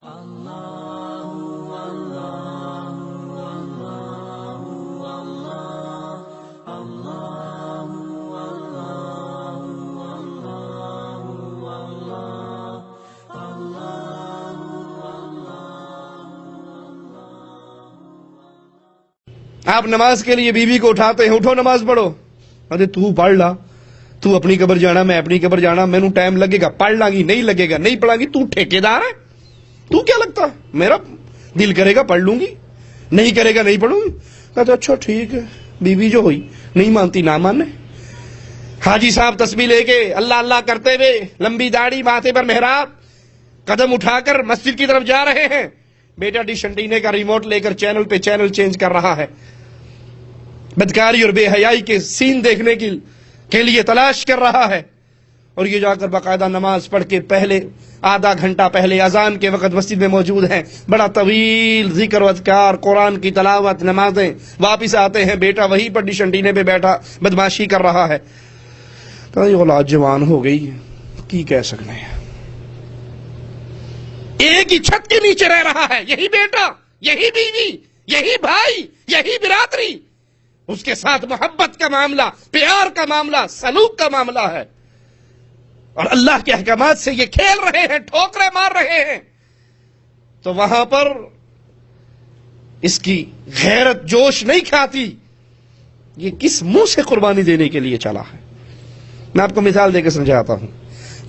آپ نماز کے لیے بیوی کو اٹھاتے ہیں، اٹھو نماز پڑھو. ارے تو پڑھ لا، تو اپنی قبر جانا، میں اپنی قبر جانا، مینوں ٹائم لگے گا، پڑھ لاں گی، نہیں لگے گا نہیں پڑھاں گی. تو ٹھیکیدار ہے؟ تو کیا لگتا؟ میرا دل کرے گا پڑھ لوں گی، نہیں کرے گا نہیں پڑھوں گی. کہتے اچھا ٹھیک ہے، بیوی جو ہوئی نہیں مانتی نہ ماننے. حاجی صاحب تسبیح لے کے اللہ اللہ کرتے ہوئے، لمبی داڑھی، ماتھے پر محراب، قدم اٹھا کر مسجد کی طرف جا رہے ہیں. بیٹا ڈش انٹینے کا ریموٹ لے کر چینل پہ چینل چینج کر رہا ہے، بدکاری اور بے حیائی کے سین دیکھنے کے لیے تلاش کر رہا ہے. اور یہ جا کر باقاعدہ نماز پڑھ کے پہلے آدھا گھنٹہ پہلے اذان کے وقت مسجد میں موجود ہیں، بڑا طویل ذکر و اذکار، قرآن کی تلاوت، نمازیں. واپس آتے ہیں، بیٹا وہیں پر ڈش انٹینے پہ بیٹھا بدماشی کر رہا ہے. تو یہ اولاد جوان ہو گئی کی کہہ سکتے ہیں، ایک ہی چھت کے نیچے رہ رہا ہے. یہی بیٹا، یہی بیوی، یہی بھائی، یہی برادری، اس کے ساتھ محبت کا معاملہ، پیار کا معاملہ، سلوک کا معاملہ ہے. اور اللہ کے احکامات سے یہ کھیل رہے ہیں، ٹھوکریں مار رہے ہیں. تو وہاں پر اس کی غیرت جوش نہیں کھاتی. یہ کس منہ سے قربانی دینے کے لیے چلا ہے؟ میں آپ کو مثال دے کے سمجھاتا ہوں.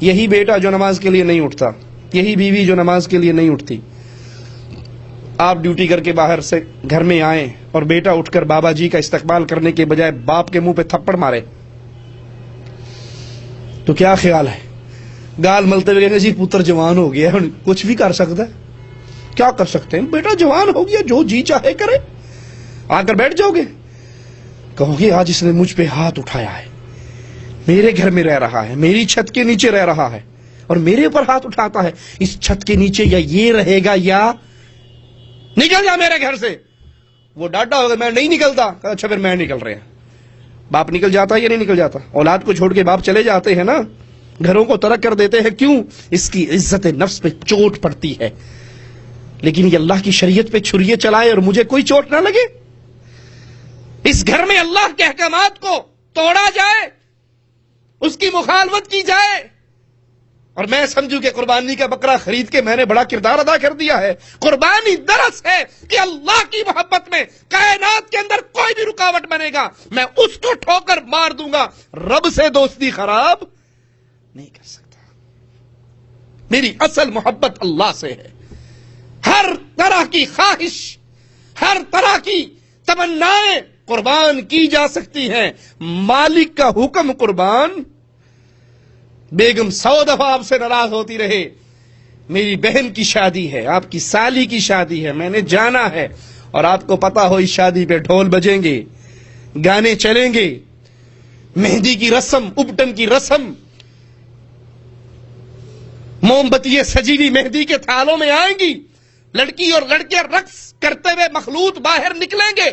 یہی بیٹا جو نماز کے لیے نہیں اٹھتا، یہی بیوی جو نماز کے لیے نہیں اٹھتی، آپ ڈیوٹی کر کے باہر سے گھر میں آئیں اور بیٹا اٹھ کر بابا جی کا استقبال کرنے کے بجائے باپ کے منہ پہ تھپڑ مارے تو کیا خیال ہے؟ گال ملتے ہوئے کہیں جی پتر جوان ہو گیا، کچھ بھی کر سکتا ہے. کیا کر سکتے ہیں؟ بیٹا جوان ہو گیا، جو جی چاہے کرے. آ کر بیٹھ جاؤ گے، کہو گے آج اس نے مجھ پہ ہاتھ اٹھایا ہے، میرے گھر میں رہ رہا ہے، میری چھت کے نیچے رہ رہا ہے اور میرے اوپر ہاتھ اٹھاتا ہے. اس چھت کے نیچے یا یہ رہے گا یا نکل جا میرے گھر سے. وہ ڈاٹا ہوگا میں نہیں نکلتا. اچھا پھر میں نکل رہا. باپ نکل جاتا ہے یا نہیں نکل جاتا؟ اولاد کو چھوڑ کے باپ چلے جاتے ہیں نا، گھروں کو ترک کر دیتے ہیں. کیوں؟ اس کی عزت نفس پہ چوٹ پڑتی ہے. لیکن یہ اللہ کی شریعت پہ چھریے چلائے اور مجھے کوئی چوٹ نہ لگے. اس گھر میں اللہ کے احکامات کو توڑا جائے، اس کی مخالفت کی جائے، اور میں سمجھوں کہ قربانی کا بکرا خرید کے میں نے بڑا کردار ادا کر دیا ہے. قربانی درس ہے کہ اللہ کی محبت میں کائنات کے اندر کوئی بھی رکاوٹ بنے گا میں اس کو ٹھوکر مار دوں گا. رب سے دوستی خراب نہیں کر سکتا. میری اصل محبت اللہ سے ہے. ہر طرح کی خواہش، ہر طرح کی تمنائیں قربان کی جا سکتی ہیں. مالک کا حکم قربان. بیگم 100 دفعہ آپ سے ناراض ہوتی رہے، میری بہن کی شادی ہے، آپ کی سالی کی شادی ہے، میں نے جانا ہے، اور آپ کو پتا ہو اس شادی پہ ڈھول بجیں گے، گانے چلیں گے، مہندی کی رسم، ابٹن کی رسم، موم بتی سجی ہوئی مہندی کے تھالوں میں آئیں گی، لڑکی اور لڑکے رقص کرتے ہوئے مخلوط باہر نکلیں گے،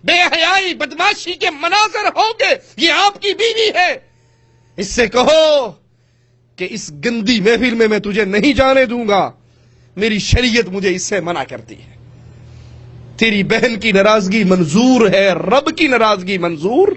بے حیائی بدماشی کے مناظر ہوں گے. یہ آپ کی بیوی ہے. اس سے کہو کہ اس گندی محفل میں تجھے نہیں جانے دوں گا، میری شریعت مجھے اس سے منع کرتی ہے. تیری بہن کی ناراضگی منظور ہے، رب کی ناراضگی منظور